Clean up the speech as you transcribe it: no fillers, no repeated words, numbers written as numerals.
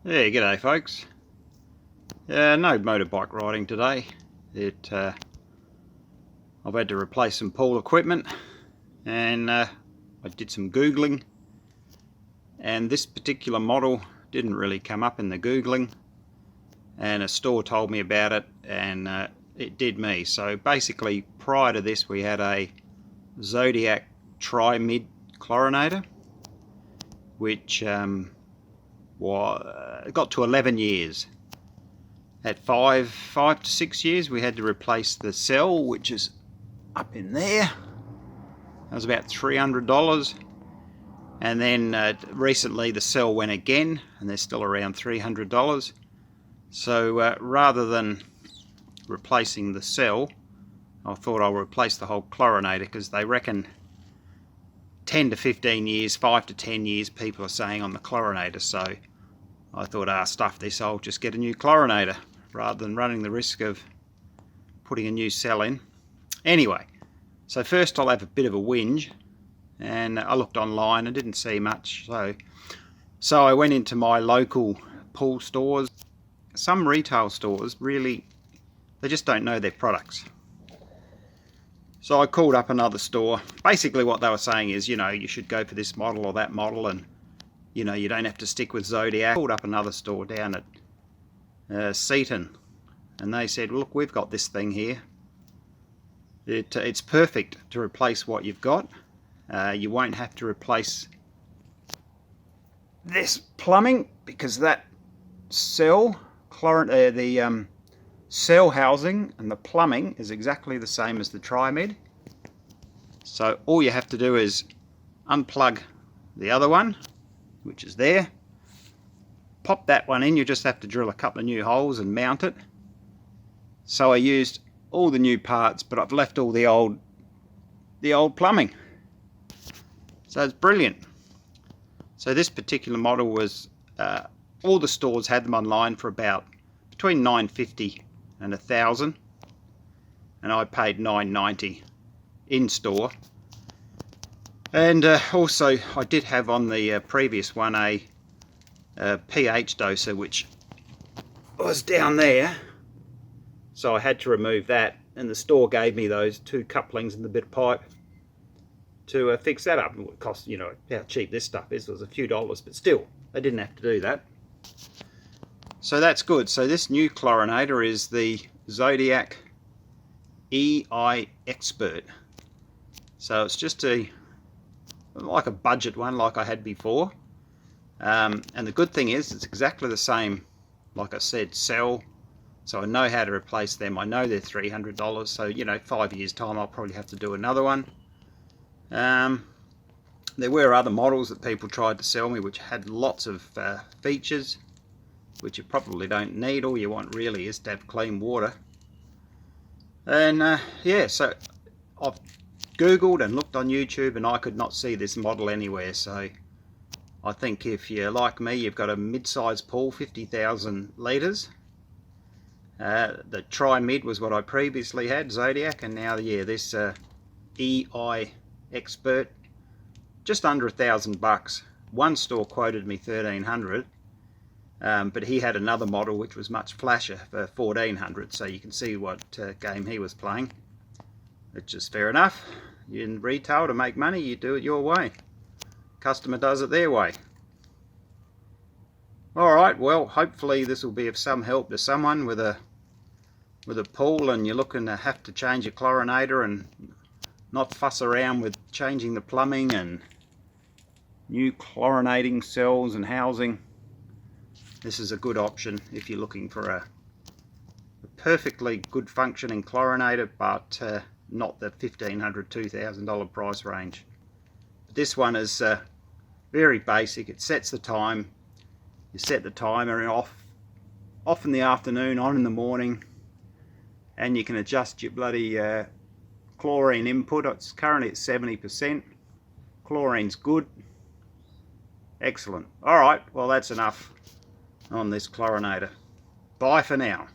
Yeah, g'day folks. No motorbike riding today. I've had to replace some pool equipment, and I did some googling, and this particular model didn't really come up in the googling, and a store told me about it, and it did me. So basically, prior to this, we had a Zodiac tri-mid chlorinator, which got to 11 years. At 5 to 6 years, we had to replace the cell, which is up in there. That was about $300. And then recently the cell went again, and they're still around $300. So rather than replacing the cell, I thought I'll replace the whole chlorinator, because they reckon 10 to 15 years, 5 to 10 years, people are saying on the chlorinator. So I thought, stuff this, I'll just get a new chlorinator rather than running the risk of putting a new cell in. Anyway, so first I'll have a bit of a whinge, and I looked online and didn't see much. So I went into my local pool stores. Some retail stores really, they just don't know their products. So I called up another store. Basically what they were saying is, you should go for this model or that model, and you don't have to stick with Zodiac. I called up another store down at Seaton, and they said, look, we've got this thing here. It's perfect to replace what you've got. You won't have to replace this plumbing, because that cell, the cell housing and the plumbing is exactly the same as the tri-mid. So all you have to do is unplug the other one, which is there, pop that one in. You just have to drill a couple of new holes and mount it. So I used all the new parts, but I've left all the old plumbing. So it's brilliant. So this particular model was, all the stores had them online for about between $9.50 and $1,000, and I paid $9.90 in store. And also I did have on the previous one a pH doser, which was down there, so I had to remove that, and the store gave me those two couplings and the bit of pipe to fix that up. It cost, how cheap this stuff is. It was a few dollars, but still, they didn't have to do that. So that's good. So this new chlorinator is the Zodiac Ei Xpert. So it's just like a budget one like I had before. And the good thing is it's exactly the same, like I said, cell. So I know how to replace them. I know they're $300. So, 5 years time I'll probably have to do another one. There were other models that people tried to sell me which had lots of features which you probably don't need. All you want really is to have clean water. And yeah, so I've googled and looked on YouTube, and I could not see this model anywhere. So I think if you're like me, you've got a mid-size pool, 50,000 litres. The tri-mid was what I previously had, Zodiac, and now this Ei Xpert, just under $1,000. One store quoted me $1,300, but he had another model which was much flasher for $1,400. So you can see what game he was playing, which is fair enough. You're in retail to make money, you do it your way. Customer does it their way. Alright, well, hopefully this will be of some help to someone with a pool, and you're looking to have to change a chlorinator and not fuss around with changing the plumbing and new chlorinating cells and housing. This is a good option if you're looking for a perfectly good functioning chlorinator, but not the $1,500, $2,000 price range. This one is very basic. It sets the time. You set the timer off in the afternoon, on in the morning, and you can adjust your bloody chlorine input. It's currently at 70%. Chlorine's good. Excellent. Alright, well that's enough on this chlorinator. Bye for now.